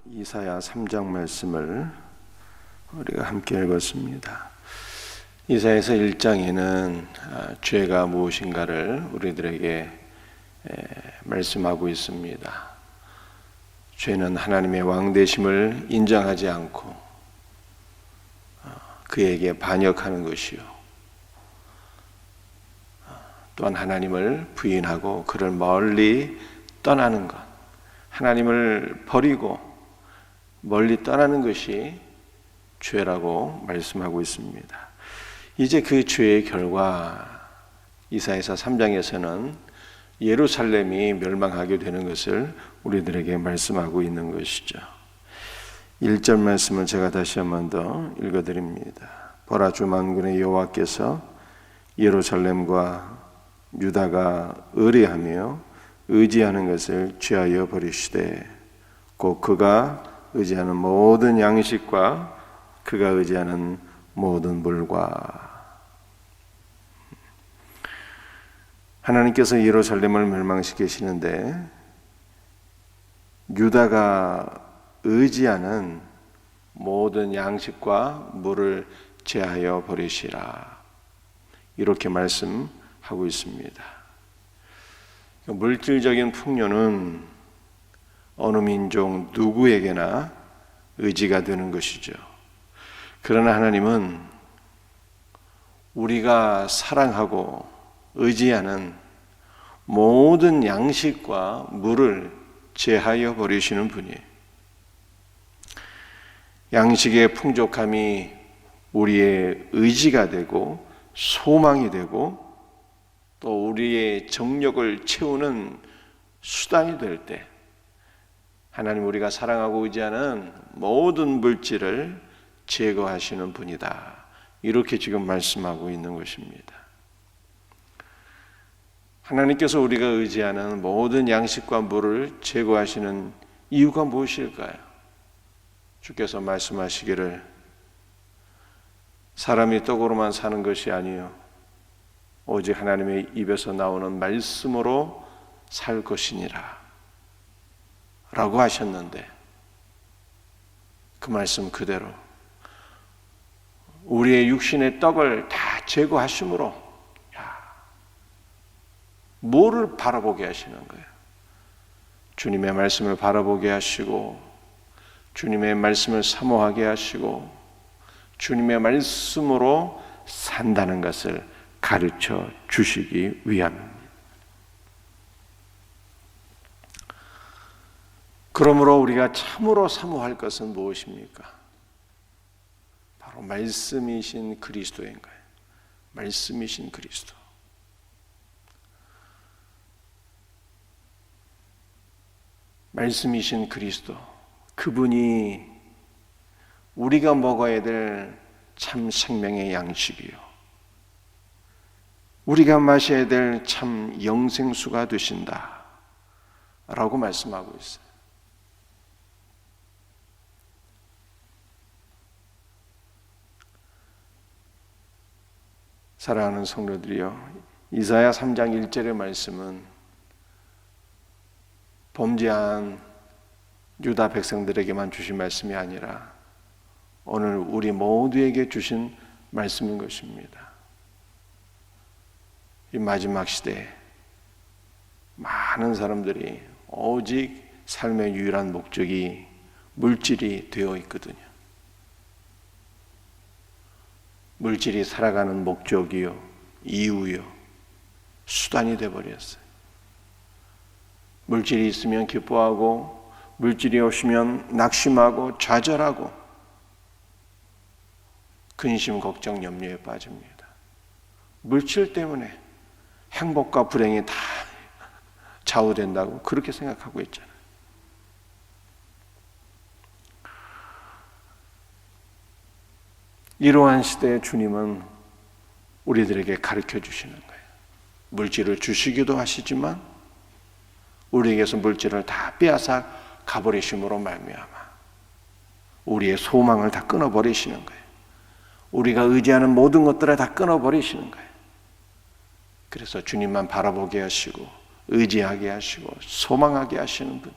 이사야 3장 말씀을 우리가 함께 읽었습니다. 이사야서 1장에는 죄가 무엇인가를 우리들에게 말씀하고 있습니다. 죄는 하나님의 왕되심을 인정하지 않고 그에게 반역하는 것이요, 또한 하나님을 부인하고 그를 멀리 떠나는 것, 하나님을 버리고 멀리 떠나는 것이 죄라고 말씀하고 있습니다. 이제 그 죄의 결과 이사야서 3장에서는 예루살렘이 멸망하게 되는 것을 우리들에게 말씀하고 있는 것이죠. 1절 말씀을 제가 다시 한 번 더 읽어드립니다. 보라, 주 만군의 여호와께서 예루살렘과 유다가 의뢰하며 의지하는 것을 취하여 버리시되 곧 그가 의지하는 모든 양식과 그가 의지하는 모든 물과. 하나님께서 예루살렘을 멸망시키시는데 유다가 의지하는 모든 양식과 물을 제하여 버리시라, 이렇게 말씀하고 있습니다. 물질적인 풍요는 어느 민족 누구에게나 의지가 되는 것이죠. 그러나 하나님은 우리가 사랑하고 의지하는 모든 양식과 물을 제하여 버리시는 분이에요. 양식의 풍족함이 우리의 의지가 되고 소망이 되고 또 우리의 정력을 채우는 수단이 될 때 하나님, 우리가 사랑하고 의지하는 모든 물질을 제거하시는 분이다, 이렇게 지금 말씀하고 있는 것입니다. 하나님께서 우리가 의지하는 모든 양식과 물을 제거하시는 이유가 무엇일까요? 주께서 말씀하시기를 사람이 떡으로만 사는 것이 아니요 오직 하나님의 입에서 나오는 말씀으로 살 것이니라 라고 하셨는데, 그 말씀 그대로 우리의 육신의 떡을 다 제거하심으로 뭐를 바라보게 하시는 거예요? 주님의 말씀을 바라보게 하시고 주님의 말씀을 사모하게 하시고 주님의 말씀으로 산다는 것을 가르쳐 주시기 위함입니다. 그러므로 우리가 참으로 사모할 것은 무엇입니까? 바로 말씀이신 그리스도인 거예요. 말씀이신 그리스도. 말씀이신 그리스도, 그분이 우리가 먹어야 될 참 생명의 양식이요, 우리가 마셔야 될 참 영생수가 되신다 라고 말씀하고 있어요. 사랑하는 성도들이여, 이사야 3장 1절의 말씀은 범죄한 유다 백성들에게만 주신 말씀이 아니라 오늘 우리 모두에게 주신 말씀인 것입니다. 이 마지막 시대에 많은 사람들이 오직 삶의 유일한 목적이 물질이 되어 있거든요. 물질이 살아가는 목적이요, 이유요, 수단이 되어버렸어요. 물질이 있으면 기뻐하고 물질이 없으면 낙심하고 좌절하고 근심, 걱정, 염려에 빠집니다. 물질 때문에 행복과 불행이 다 좌우된다고 그렇게 생각하고 있잖아요. 이러한 시대에 주님은 우리들에게 가르쳐 주시는 거예요. 물질을 주시기도 하시지만 우리에게서 물질을 다 빼앗아 가버리심으로 말미암아 우리의 소망을 다 끊어버리시는 거예요. 우리가 의지하는 모든 것들을 다 끊어버리시는 거예요. 그래서 주님만 바라보게 하시고 의지하게 하시고 소망하게 하시는 분.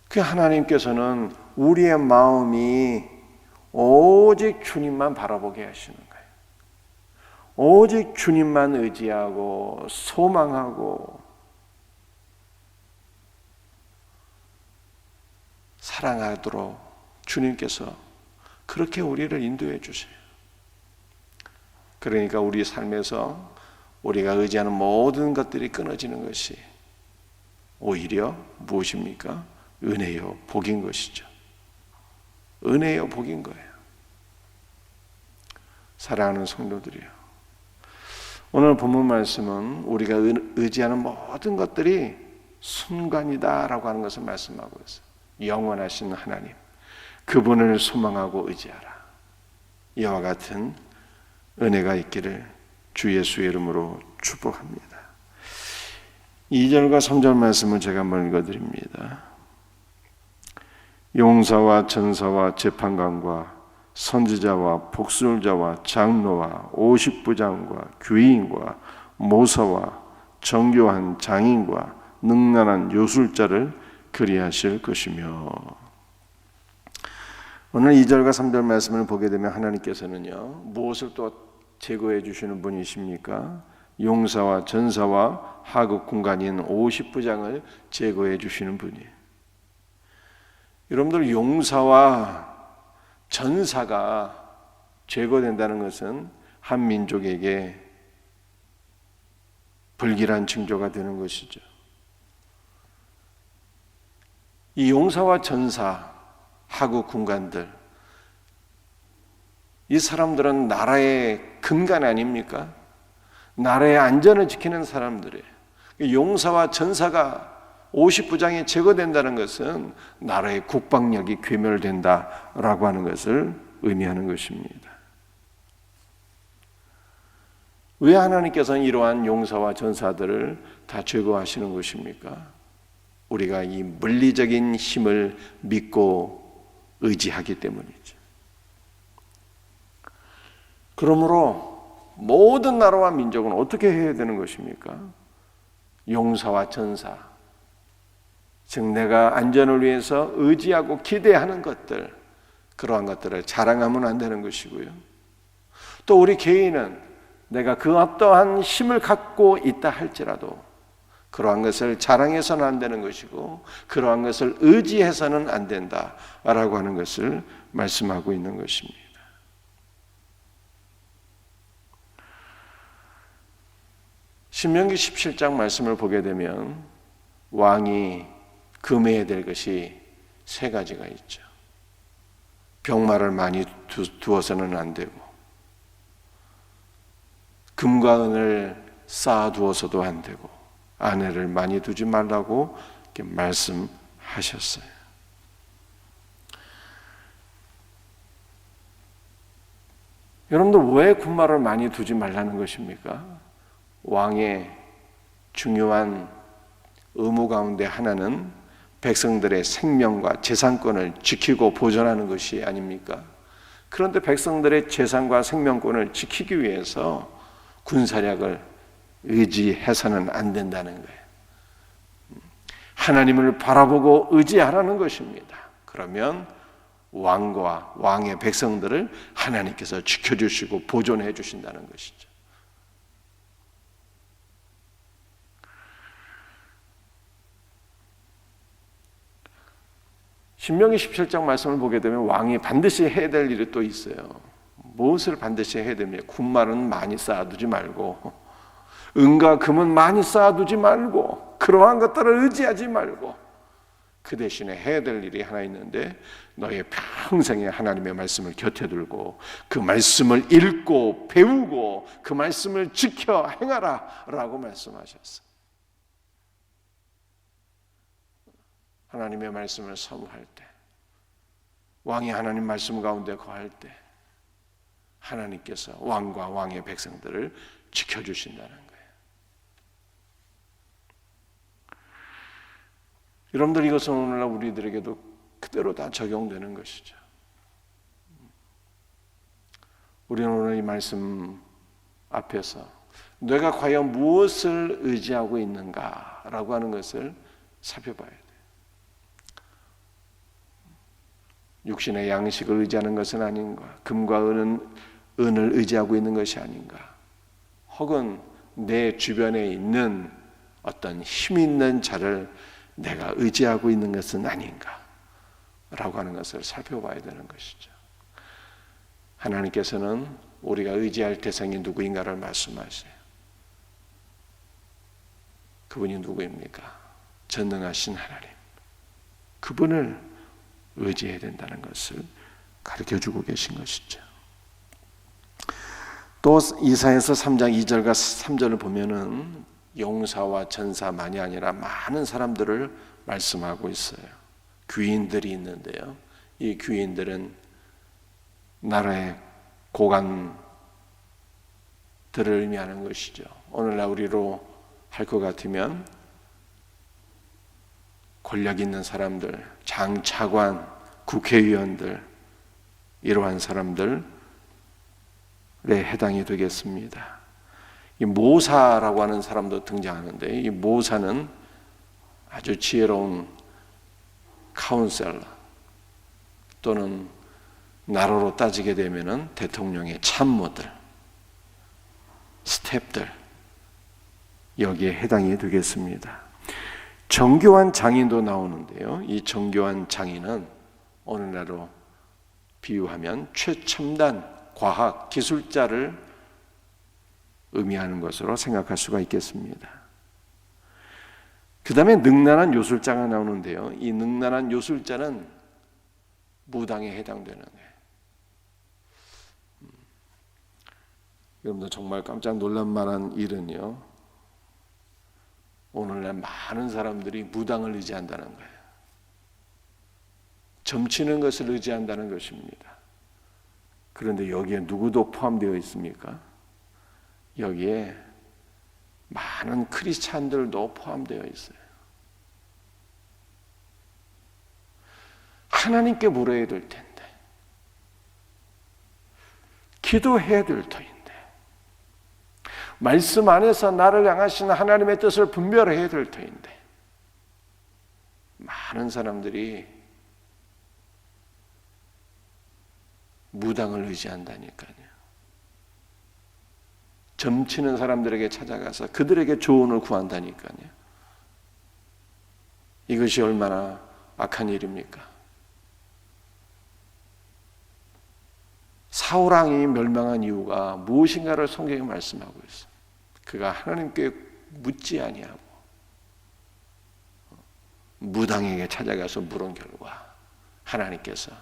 그 하나님께서는 우리의 마음이 오직 주님만 바라보게 하시는 거예요. 오직 주님만 의지하고 소망하고 사랑하도록 주님께서 그렇게 우리를 인도해 주세요. 그러니까 우리 삶에서 우리가 의지하는 모든 것들이 끊어지는 것이 오히려 무엇입니까? 은혜요, 복인 것이죠. 은혜요, 복인 거예요. 사랑하는 성도들이요, 오늘 본문 말씀은 우리가 의지하는 모든 것들이 순간이다라고 하는 것을 말씀하고 있어요. 영원하신 하나님, 그분을 소망하고 의지하라. 이와 같은 은혜가 있기를 주 예수의 이름으로 축복합니다. 2절과 3절 말씀을 제가 한번 읽어드립니다. 용사와 전사와 재판관과 선지자와 복술자와 장로와 50부장과 규인과 모사와 정교한 장인과 능란한 요술자를 그리하실 것이며. 오늘 2절과 3절 말씀을 보게 되면 하나님께서는요, 무엇을 또 제거해 주시는 분이십니까? 용사와 전사와 하급 군관인 50부장을 제거해 주시는 분이에요. 여러분들, 용사와 전사가 제거된다는 것은 한 민족에게 불길한 징조가 되는 것이죠. 이 용사와 전사, 하급 군관들, 이 사람들은 나라의 근간 아닙니까? 나라의 안전을 지키는 사람들이에요. 용사와 전사가 50부장이 제거된다는 것은 나라의 국방력이 괴멸된다라고 하는 것을 의미하는 것입니다. 왜 하나님께서는 이러한 용사와 전사들을 다 제거하시는 것입니까? 우리가 이 물리적인 힘을 믿고 의지하기 때문이죠. 그러므로 모든 나라와 민족은 어떻게 해야 되는 것입니까? 용사와 전사, 즉 내가 안전을 위해서 의지하고 기대하는 것들, 그러한 것들을 자랑하면 안 되는 것이고요. 또 우리 개인은 내가 그 어떠한 힘을 갖고 있다 할지라도 그러한 것을 자랑해서는 안 되는 것이고, 그러한 것을 의지해서는 안 된다라고 하는 것을 말씀하고 있는 것입니다. 신명기 17장 말씀을 보게 되면 왕이 금해야 될 것이 세 가지가 있죠. 병마를 많이 두어서는 안 되고, 금과 은을 쌓아두어서도 안 되고, 아내를 많이 두지 말라고 이렇게 말씀하셨어요. 여러분들, 왜 군마를 많이 두지 말라는 것입니까? 왕의 중요한 의무 가운데 하나는 백성들의 생명과 재산권을 지키고 보존하는 것이 아닙니까? 그런데 백성들의 재산과 생명권을 지키기 위해서 군사력을 의지해서는 안 된다는 거예요. 하나님을 바라보고 의지하라는 것입니다. 그러면 왕과 왕의 백성들을 하나님께서 지켜주시고 보존해 주신다는 것이죠. 신명기 17장 말씀을 보게 되면 왕이 반드시 해야 될 일이 또 있어요. 무엇을 반드시 해야 됩니까? 군말은 많이 쌓아두지 말고, 은과 금은 많이 쌓아두지 말고, 그러한 것들을 의지하지 말고, 그 대신에 해야 될 일이 하나 있는데, 너의 평생에 하나님의 말씀을 곁에 들고 그 말씀을 읽고 배우고 그 말씀을 지켜 행하라 라고 말씀하셨어요. 하나님의 말씀을 사모할 때, 왕이 하나님 말씀 가운데 거할 때 하나님께서 왕과 왕의 백성들을 지켜주신다는 거예요. 여러분들, 이것은 오늘날 우리들에게도 그대로 다 적용되는 것이죠. 우리는 오늘 이 말씀 앞에서 내가 과연 무엇을 의지하고 있는가라고 하는 것을 살펴봐야 돼요. 육신의 양식을 의지하는 것은 아닌가? 금과 은을 의지하고 있는 것이 아닌가? 혹은 내 주변에 있는 어떤 힘 있는 자를 내가 의지하고 있는 것은 아닌가? 라고 하는 것을 살펴봐야 되는 것이죠. 하나님께서는 우리가 의지할 대상이 누구인가를 말씀하세요. 그분이 누구입니까? 전능하신 하나님. 그분을 의지해야 된다는 것을 가르쳐주고 계신 것이죠. 또 이사야서 3장 2절과 3절을 보면은 용사와 전사만이 아니라 많은 사람들을 말씀하고 있어요. 귀인들이 있는데요. 이 귀인들은 나라의 고관들을 의미하는 것이죠. 오늘날 우리로 할 것 같으면 권력 있는 사람들, 장차관, 국회의원들, 이러한 사람들에 해당이 되겠습니다. 이 모사라고 하는 사람도 등장하는데, 이 모사는 아주 지혜로운 카운셀러 또는 나라로 따지게 되면은 대통령의 참모들, 스텝들, 여기에 해당이 되겠습니다. 정교한 장인도 나오는데요. 이 정교한 장인은 오늘날로 비유하면 최첨단 과학 기술자를 의미하는 것으로 생각할 수가 있겠습니다. 그 다음에 능란한 요술자가 나오는데요. 이 능란한 요술자는 무당에 해당되는 거예요. 여러분들 정말 깜짝 놀랄 만한 일은요, 오늘날 많은 사람들이 무당을 의지한다는 거예요. 점치는 것을 의지한다는 것입니다. 그런데 여기에 누구도 포함되어 있습니까? 여기에 많은 크리스찬들도 포함되어 있어요. 하나님께 물어야 될 텐데, 기도해야 될 터인데, 말씀 안에서 나를 향하신 하나님의 뜻을 분별해야 될 터인데, 많은 사람들이 무당을 의지한다니까요. 점치는 사람들에게 찾아가서 그들에게 조언을 구한다니까요. 이것이 얼마나 악한 일입니까? 사울왕이 멸망한 이유가 무엇인가를 성경에 말씀하고 있어요. 그가 하나님께 묻지 아니하고 무당에게 찾아가서 물은 결과 하나님께서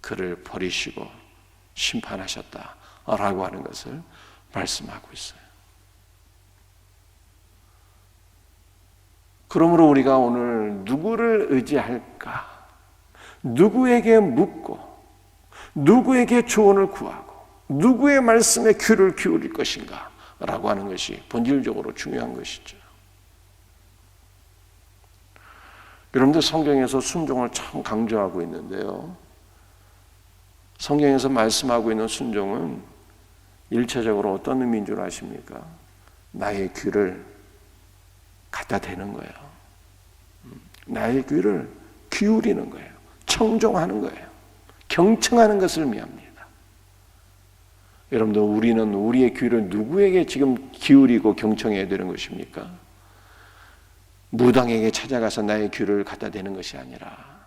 그를 버리시고 심판하셨다라고 하는 것을 말씀하고 있어요. 그러므로 우리가 오늘 누구를 의지할까? 누구에게 묻고 누구에게 조언을 구하고 누구의 말씀에 귀를 기울일 것인가? 라고 하는 것이 본질적으로 중요한 것이죠. 여러분들 성경에서 순종을 참 강조하고 있는데요. 성경에서 말씀하고 있는 순종은 일차적으로 어떤 의미인 줄 아십니까? 나의 귀를 갖다 대는 거예요. 나의 귀를 기울이는 거예요. 청종하는 거예요. 경청하는 것을 의미합니다. 여러분들, 우리는 우리의 귀를 누구에게 지금 기울이고 경청해야 되는 것입니까? 무당에게 찾아가서 나의 귀를 갖다 대는 것이 아니라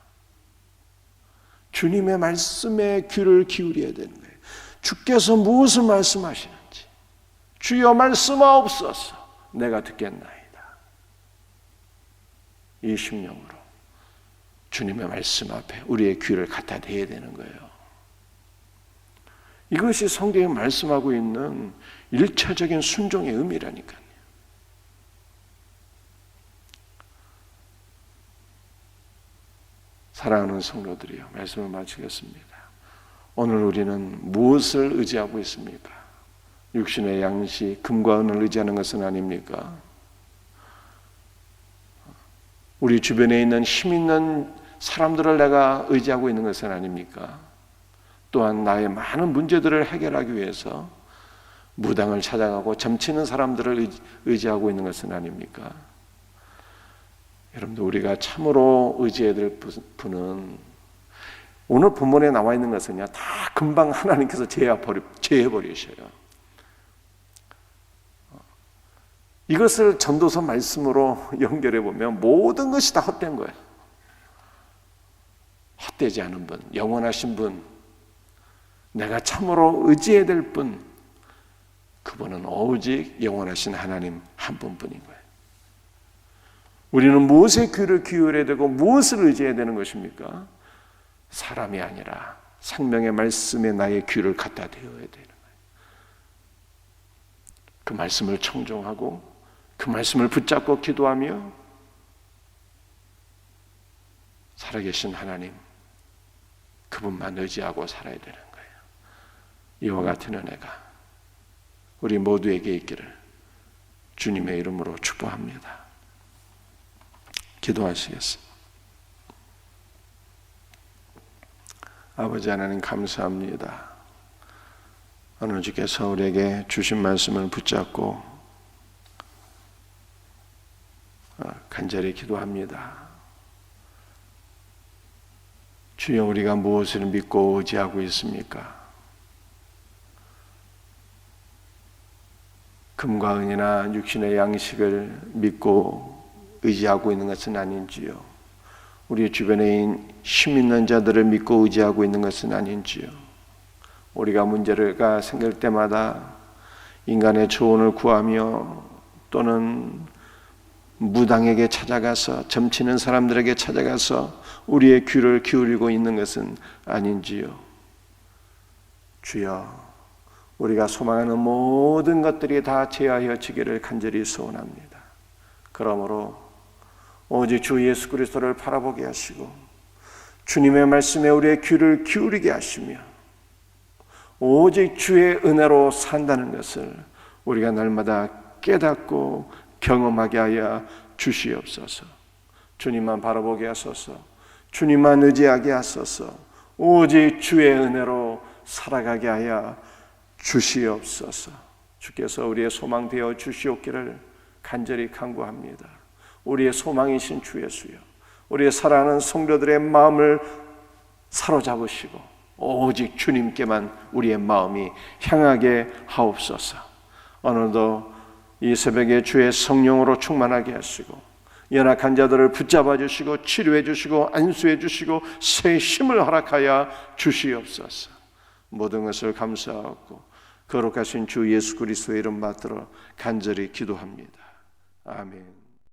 주님의 말씀에 귀를 기울여야 되는 거예요. 주께서 무엇을 말씀하시는지, 주여 말씀하옵소서, 내가 듣겠나이다. 이 심령으로 주님의 말씀 앞에 우리의 귀를 갖다 대야 되는 거예요. 이것이 성경에 말씀하고 있는 일차적인 순종의 의미라니까요. 사랑하는 성도들이요, 말씀을 마치겠습니다. 오늘 우리는 무엇을 의지하고 있습니까? 육신의 양식, 금과 은을 의지하는 것은 아닙니까? 우리 주변에 있는 힘 있는 사람들을 내가 의지하고 있는 것은 아닙니까? 또한 나의 많은 문제들을 해결하기 위해서 무당을 찾아가고 점치는 사람들을 의지하고 있는 것은 아닙니까? 여러분들, 우리가 참으로 의지해야 될 분은 오늘 본문에 나와 있는 것은요, 다 금방 하나님께서 제해버리셔요. 이것을 전도서 말씀으로 연결해 보면 모든 것이 다 헛된 거예요. 헛되지 않은 분, 영원하신 분, 내가 참으로 의지해야 될 분, 그분은 오직 영원하신 하나님 한 분뿐인 거예요. 우리는 무엇에 귀를 기울여야 되고 무엇을 의지해야 되는 것입니까? 사람이 아니라 생명의 말씀에 나의 귀를 갖다 대어야 되는 거예요. 그 말씀을 청종하고 그 말씀을 붙잡고 기도하며 살아계신 하나님, 그분만 의지하고 살아야 되는 거예요. 이와 같은 은혜가 우리 모두에게 있기를 주님의 이름으로 축복합니다. 기도하시겠습니다. 아버지 하나님, 감사합니다. 오늘 주께서 우리에게 주신 말씀을 붙잡고 간절히 기도합니다. 주여, 우리가 무엇을 믿고 의지하고 있습니까? 금과 은이나 육신의 양식을 믿고 의지하고 있는 것은 아닌지요? 우리 주변에 힘 있는 자들을 믿고 의지하고 있는 것은 아닌지요? 우리가 문제가 생길 때마다 인간의 조언을 구하며 또는 무당에게 찾아가서, 점치는 사람들에게 찾아가서 우리의 귀를 기울이고 있는 것은 아닌지요? 주여, 우리가 소망하는 모든 것들이 다 제하여지기를 간절히 소원합니다. 그러므로 오직 주 예수 그리스도를 바라보게 하시고 주님의 말씀에 우리의 귀를 기울이게 하시며 오직 주의 은혜로 산다는 것을 우리가 날마다 깨닫고 경험하게 하여 주시옵소서. 주님만 바라보게 하소서. 주님만 의지하게 하소서. 오직 주의 은혜로 살아가게 하여 주시옵소서. 주께서 우리의 소망 되어 주시옵기를 간절히 간구합니다. 우리의 소망이신 주 예수여, 우리의 사랑하는 성도들의 마음을 사로잡으시고 오직 주님께만 우리의 마음이 향하게 하옵소서. 오늘도 이 새벽에 주의 성령으로 충만하게 하시고 연약한 자들을 붙잡아 주시고 치료해 주시고 안수해 주시고 새 힘을 허락하여 주시옵소서. 모든 것을 감사하고 거룩하신 주 예수 그리스도의 이름 받들어 간절히 기도합니다. 아멘.